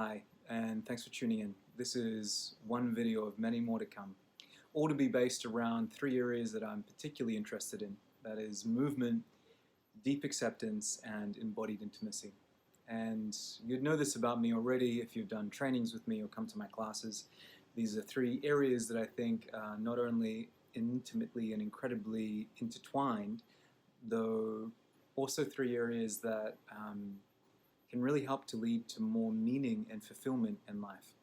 Hi, and thanks for tuning in. This is one video of many more to come, all to be based around three areas that I'm particularly interested in. That is movement, deep acceptance, and embodied intimacy. And you'd know this about me already if you've done trainings with me or come to my classes. These are three areas that I think are not only intimately and incredibly intertwined, though also three areas that can really help to lead to more meaning and fulfillment in life.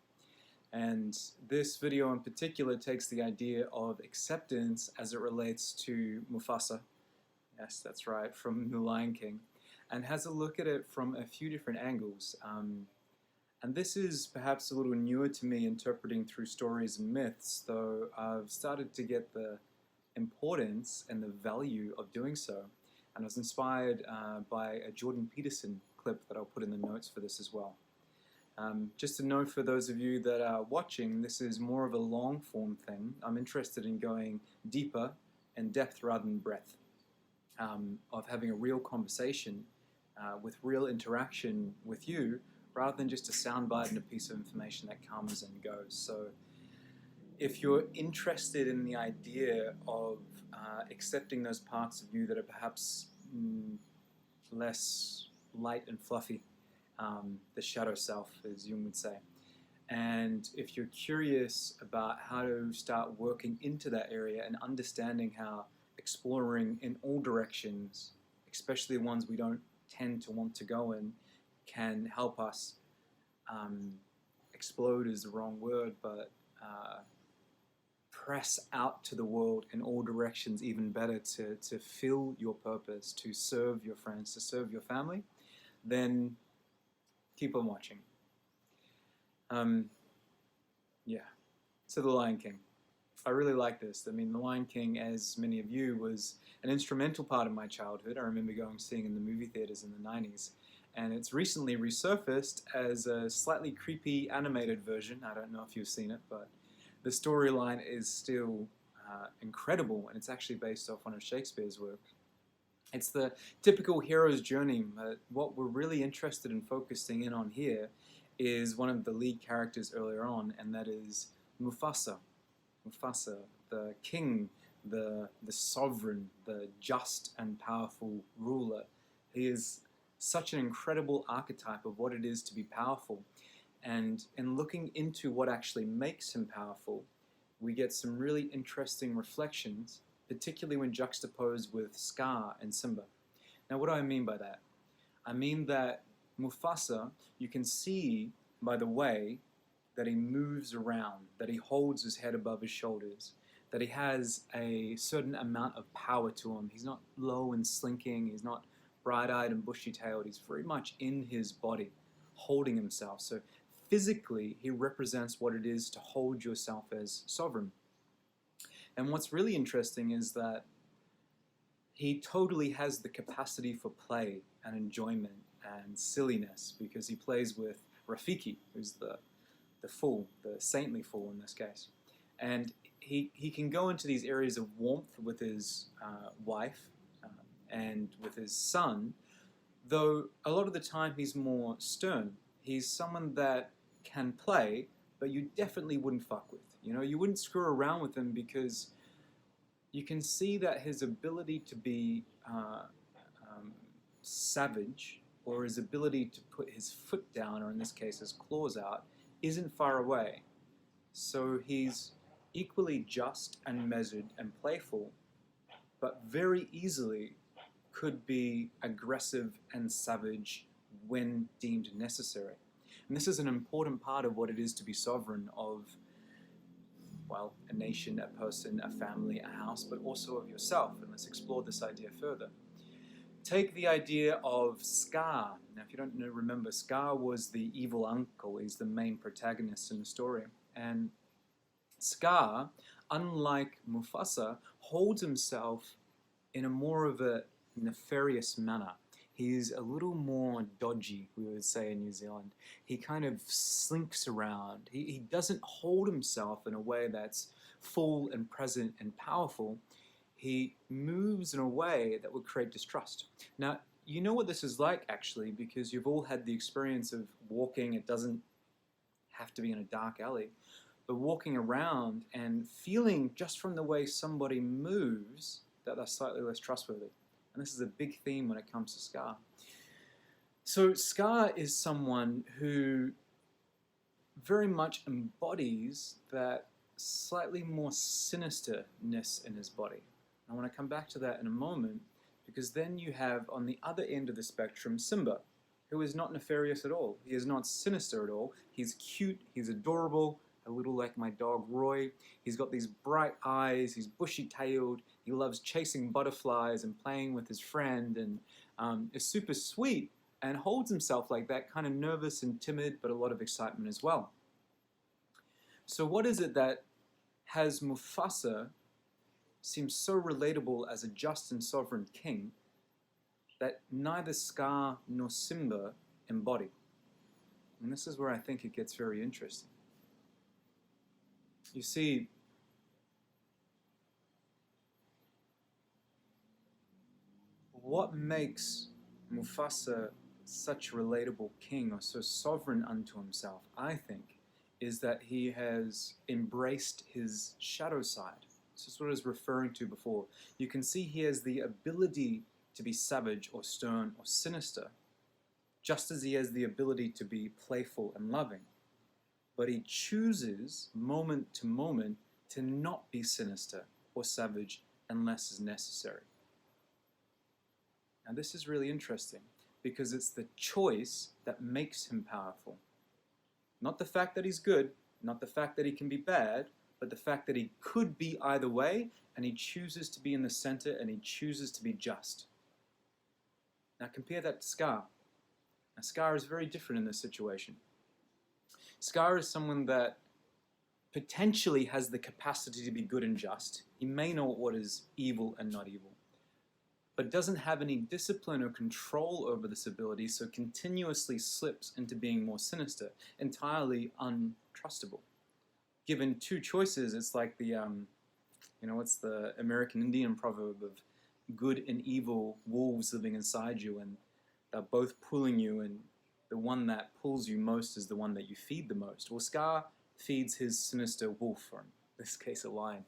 And this video in particular takes the idea of acceptance as it relates to Mufasa, yes, that's right, from The Lion King, and has a look at it from a few different angles. And this is perhaps a little newer to me, interpreting through stories and myths, though I've started to get the importance and the value of doing so. And I was inspired by a Jordan Peterson clip that I'll put in the notes for this as well. Just to know for those of you that are watching, this is more of a long form thing. I'm interested in going deeper and depth rather than breadth, of having a real conversation with real interaction with you rather than just a soundbite and a piece of information that comes and goes. So if you're interested in the idea of accepting those parts of you that are perhaps less light and fluffy, the shadow self, as Jung would say, and if you're curious about how to start working into that area and understanding how exploring in all directions, especially ones we don't tend to want to go in, can help us explode is the wrong word, but press out to the world in all directions even better to fill your purpose, to serve your friends, to serve your family, then keep on watching. Yeah, so The Lion King. I really like this. I mean, The Lion King, as many of you, was an instrumental part of my childhood. I remember seeing in the movie theaters in the 90s. And it's recently resurfaced as a slightly creepy animated version. I don't know if you've seen it, but the storyline is still incredible, and it's actually based off one of Shakespeare's work. It's the typical hero's journey, but what we're really interested in focusing in on here is one of the lead characters earlier on, and that is Mufasa. Mufasa, the king, the sovereign, the just and powerful ruler. He is such an incredible archetype of what it is to be powerful. And in looking into what actually makes him powerful, we get some really interesting reflections, particularly when juxtaposed with Scar and Simba. Now, what do I mean by that? I mean that Mufasa, you can see by the way that he moves around, that he holds his head above his shoulders, that he has a certain amount of power to him. He's not low and slinking, he's not bright-eyed and bushy-tailed, he's very much in his body, holding himself. So physically, he represents what it is to hold yourself as sovereign. And what's really interesting is that he totally has the capacity for play and enjoyment and silliness, because he plays with Rafiki, who's the fool, the saintly fool in this case. And he can go into these areas of warmth with his wife and with his son, though a lot of the time he's more stern. He's someone that can play, but you definitely wouldn't fuck with. You know, you wouldn't screw around with him, because you can see that his ability to be savage, or his ability to put his foot down, or in this case his claws out, isn't far away. So he's equally just and measured and playful, but very easily could be aggressive and savage when deemed necessary. And this is an important part of what it is to be sovereign of, well, a nation, a person, a family, a house, but also of yourself. And let's explore this idea further. Take the idea of Scar. Now, if you don't remember, Scar was the evil uncle. He's the main protagonist in the story. And Scar, unlike Mufasa, holds himself in a more of a nefarious manner. He's a little more dodgy, we would say in New Zealand. He kind of slinks around. He doesn't hold himself in a way that's full and present and powerful. He moves in a way that would create distrust. Now, you know what this is like, actually, because you've all had the experience of walking. It doesn't have to be in a dark alley, but walking around and feeling just from the way somebody moves that they're slightly less trustworthy. And this is a big theme when it comes to Scar. So Scar is someone who very much embodies that slightly more sinisterness in his body. I want to come back to that in a moment, because then you have on the other end of the spectrum Simba, who is not nefarious at all. He is not sinister at all. He's cute, he's adorable, a little like my dog Roy. He's got these bright eyes, he's bushy-tailed, he loves chasing butterflies and playing with his friend, and is super sweet and holds himself like that, kind of nervous and timid, but a lot of excitement as well. So what is it that has Mufasa seem so relatable as a just and sovereign king that neither Scar nor Simba embody? And this is where I think it gets very interesting. You see, what makes Mufasa such a relatable king, or so sovereign unto himself, I think, is that he has embraced his shadow side. This is what I was referring to before. You can see he has the ability to be savage or stern or sinister, just as he has the ability to be playful and loving. But he chooses moment to moment to not be sinister or savage unless is necessary. Now this is really interesting, because it's the choice that makes him powerful. Not the fact that he's good, not the fact that he can be bad, but the fact that he could be either way, and he chooses to be in the center, and he chooses to be just. Now compare that to Scar. Now Scar is very different in this situation. Scar is someone that potentially has the capacity to be good and just. He may know what is evil and not evil, but doesn't have any discipline or control over this ability, so continuously slips into being more sinister, entirely untrustable. Given two choices, it's like the, what's the American Indian proverb of good and evil wolves living inside you, and they're both pulling you, and the one that pulls you most is the one that you feed the most. Well, Scar feeds his sinister wolf, or in this case a lion.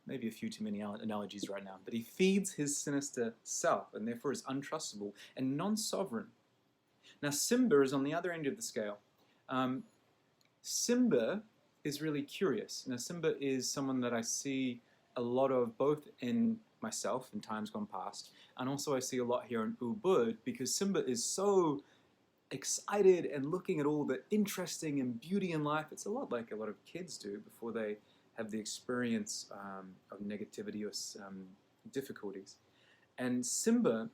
Maybe a few too many analogies right now, but he feeds his sinister self, and therefore is untrustable and non-sovereign. Now Simba is on the other end of the scale. Simba is really curious. Now Simba is someone that I see a lot of both in myself in times gone past, and also I see a lot here in Ubud, because Simba is so excited and looking at all the interesting and beauty in life. It's a lot like a lot of kids do before they have the experience of negativity or difficulties. And Simba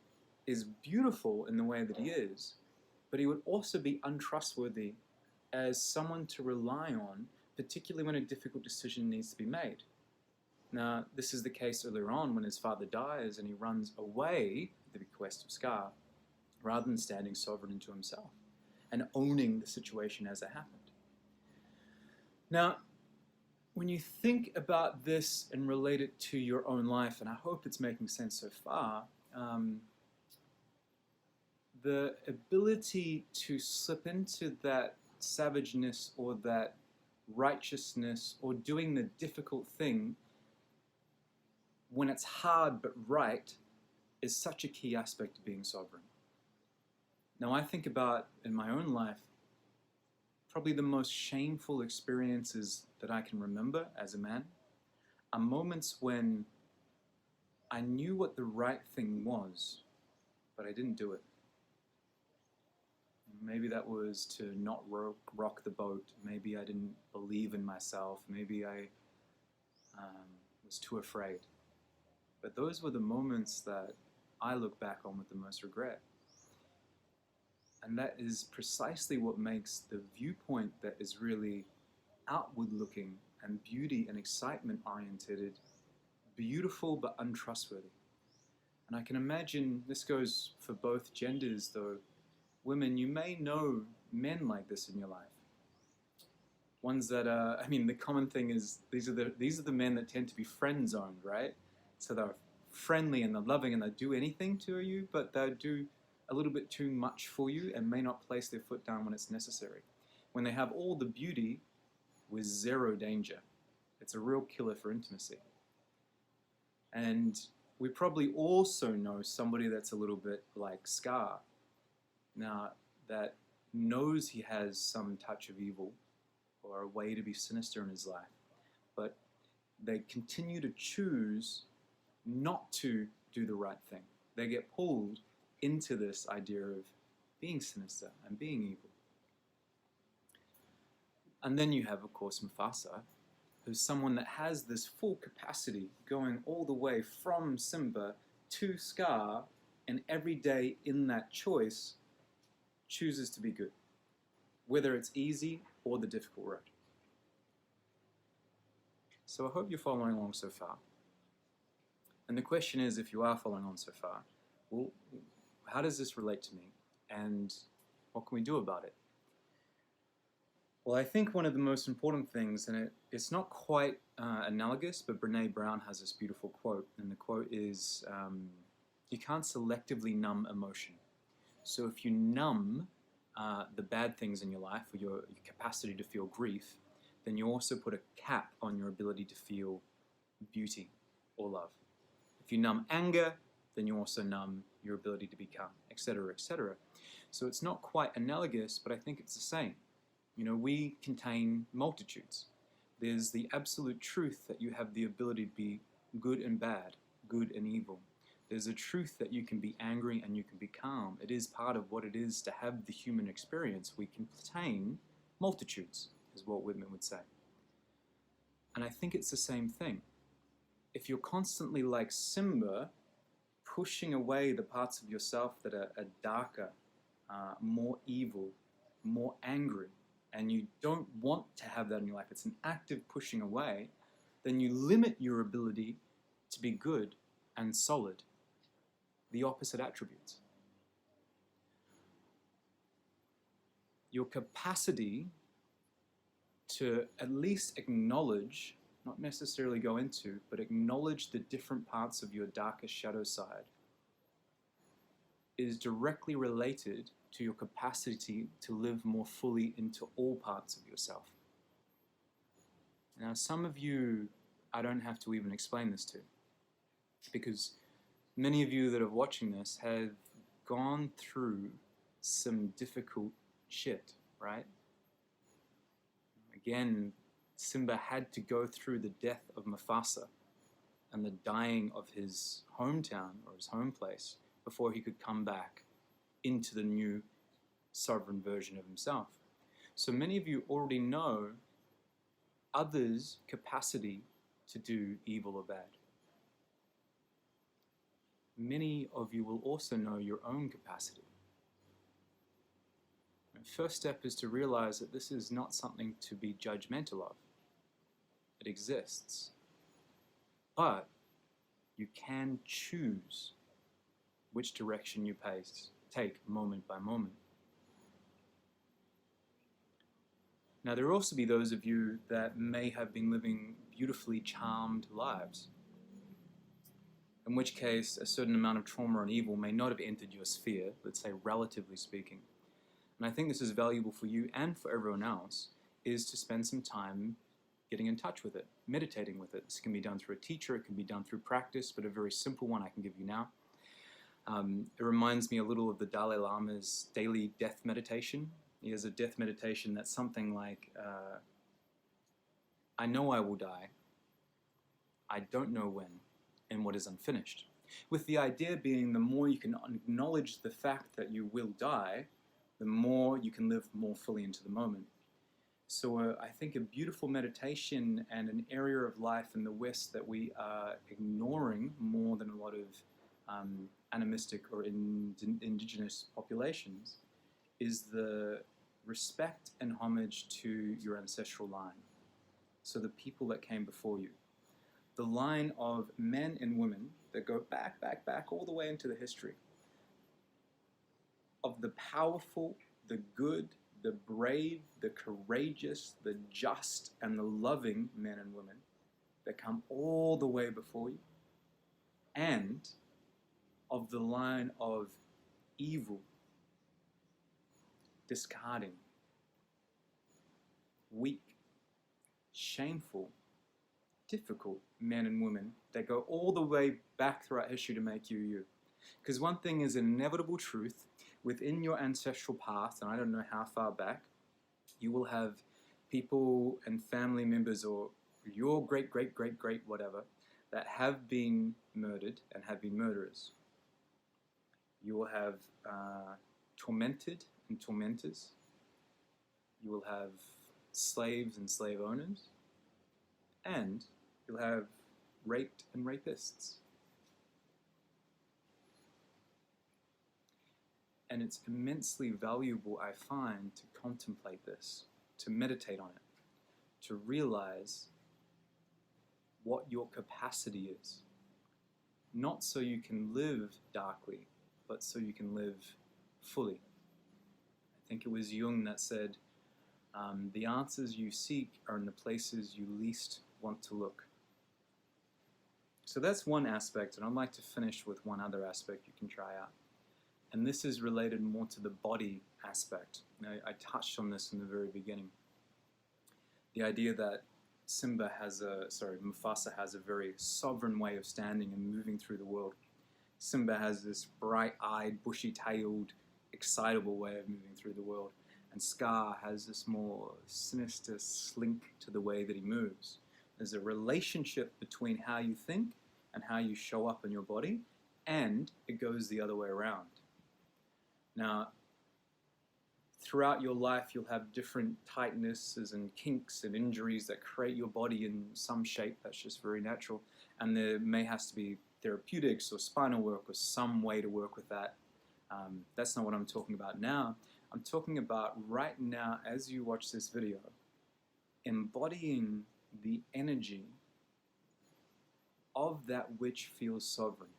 is beautiful in the way that he is, but he would also be untrustworthy as someone to rely on, particularly when a difficult decision needs to be made. Now, this is the case earlier on when his father dies and he runs away at the bequest of Scar, rather than standing sovereign into himself and owning the situation as it happened. Now, when you think about this and relate it to your own life, and I hope it's making sense so far, the ability to slip into that savageness or that righteousness or doing the difficult thing when it's hard but right is such a key aspect of being sovereign. Now I think about in my own life, probably the most shameful experiences that I can remember as a man are moments when I knew what the right thing was, but I didn't do it. Maybe that was to not rock the boat. Maybe I didn't believe in myself. Maybe I was too afraid. But those were the moments that I look back on with the most regret. And that is precisely what makes the viewpoint that is really outward looking and beauty and excitement oriented beautiful but untrustworthy. And I can imagine this goes for both genders though. Women, you may know men like this in your life. Ones that are, the common thing is these are the men that tend to be friend zoned, right? So they're friendly and they're loving and they do anything to you, but they do a little bit too much for you and may not place their foot down when it's necessary. when they have all the beauty with zero danger. It's a real killer for intimacy. And we probably also know somebody that's a little bit like Scar. Now, that knows he has some touch of evil or a way to be sinister in his life, but they continue to choose not to do the right thing. They get pulled into this idea of being sinister and being evil. And then you have, of course, Mufasa, who's someone that has this full capacity going all the way from Simba to Scar, and every day in that choice chooses to be good, whether it's easy or the difficult road. So I hope you're following along so far. And the question is, if you are following on so far, well, how does this relate to me? And what can we do about it? Well, I think one of the most important things, and it's not quite analogous, but Brené Brown has this beautiful quote, and the quote is, you can't selectively numb emotion. So if you numb the bad things in your life, or your capacity to feel grief, then you also put a cap on your ability to feel beauty or love. If you numb anger, then you also numb your ability to be calm, etc., etc. So it's not quite analogous, but I think it's the same. You know, we contain multitudes. There's the absolute truth that you have the ability to be good and bad, good and evil. There's a truth that you can be angry and you can be calm. It is part of what it is to have the human experience. We contain multitudes, is what Whitman would say. And I think it's the same thing. If you're constantly like Simba, pushing away the parts of yourself that are darker, more evil, more angry, and you don't want to have that in your life, it's an active pushing away, then you limit your ability to be good and solid, the opposite attributes. Your capacity to at least acknowledge, not necessarily go into, but acknowledge the different parts of your darkest shadow side is directly related to your capacity to live more fully into all parts of yourself. Now, some of you, I don't have to even explain this to, because many of you that are watching this have gone through some difficult shit, right? Again, Simba had to go through the death of Mufasa and the dying of his hometown or his home place before he could come back into the new sovereign version of himself. So many of you already know others' capacity to do evil or bad. Many of you will also know your own capacity. The first step is to realize that this is not something to be judgmental of. It exists. But you can choose which direction you take moment by moment. Now, there will also be those of you that may have been living beautifully charmed lives, in which case a certain amount of trauma and evil may not have entered your sphere, let's say relatively speaking. And I think this is valuable for you and for everyone else, is to spend some time getting in touch with it, meditating with it. This can be done through a teacher, it can be done through practice, but a very simple one I can give you now. It reminds me a little of the Dalai Lama's daily death meditation. He has a death meditation that's something like, I know I will die, I don't know when, and what is unfinished. With the idea being the more you can acknowledge the fact that you will die, the more you can live more fully into the moment. So I think a beautiful meditation and an area of life in the West that we are ignoring more than a lot of animistic or indigenous populations is the respect and homage to your ancestral line. So the people that came before you. The line of men and women that go back all the way into the history of the powerful, the good, the brave, the courageous, the just, and the loving men and women that come all the way before you, and of the line of evil, discarding, weak, shameful, difficult men and women that go all the way back throughout history to make you you. Because one thing is an inevitable truth within your ancestral past, and I don't know how far back, you will have people and family members or your great, great, great, great, whatever, that have been murdered and have been murderers. You will have tormented and tormentors. You will have slaves and slave owners. And you'll have raped and rapists. And it's immensely valuable, I find, to contemplate this, to meditate on it, to realize what your capacity is. Not so you can live darkly, but so you can live fully. I think it was Jung that said, the answers you seek are in the places you least want to look. So that's one aspect, and I'd like to finish with one other aspect you can try out. And this is related more to the body aspect. Now, I touched on this in the very beginning. The idea that Mufasa has a very sovereign way of standing and moving through the world. Simba has this bright-eyed, bushy-tailed, excitable way of moving through the world. And Scar has this more sinister slink to the way that he moves. There's a relationship between how you think and how you show up in your body, and it goes the other way around. Now, throughout your life, you'll have different tightnesses and kinks and injuries that create your body in some shape that's just very natural. And there may have to be therapeutics or spinal work or some way to work with that. That's not what I'm talking about now. I'm talking about right now, as you watch this video, embodying the energy of that which feels sovereign.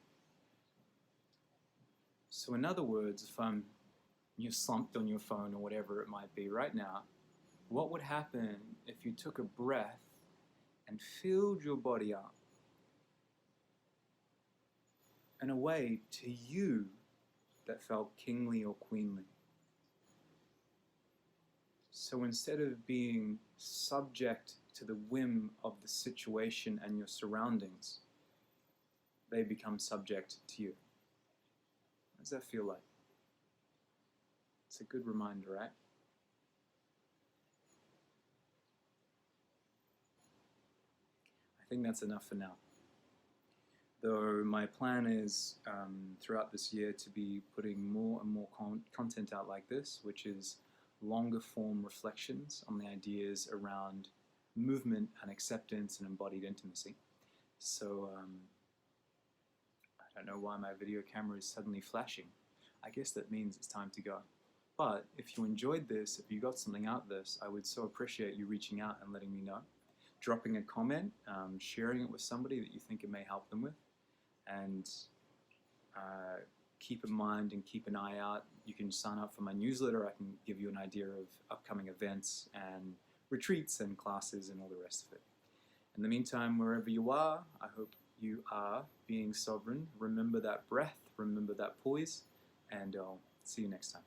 So in other words, if you're slumped on your phone or whatever it might be right now, what would happen if you took a breath and filled your body up in a way to you that felt kingly or queenly? So instead of being subject to the whim of the situation and your surroundings, they become subject to you. What does that feel like? It's a good reminder, right? I think that's enough for now. Though my plan is throughout this year to be putting more and more content out like this, which is longer form reflections on the ideas around movement and acceptance and embodied intimacy. So I don't know why my video camera is suddenly flashing. I guess that means it's time to go. But if you enjoyed this, if you got something out of this, I would so appreciate you reaching out and letting me know. Dropping a comment, sharing it with somebody that you think it may help them with. And keep in mind and keep an eye out. You can sign up for my newsletter. I can give you an idea of upcoming events and retreats and classes and all the rest of it. In the meantime, wherever you are, I hope you are being sovereign. Remember that breath, remember that poise, and I'll see you next time.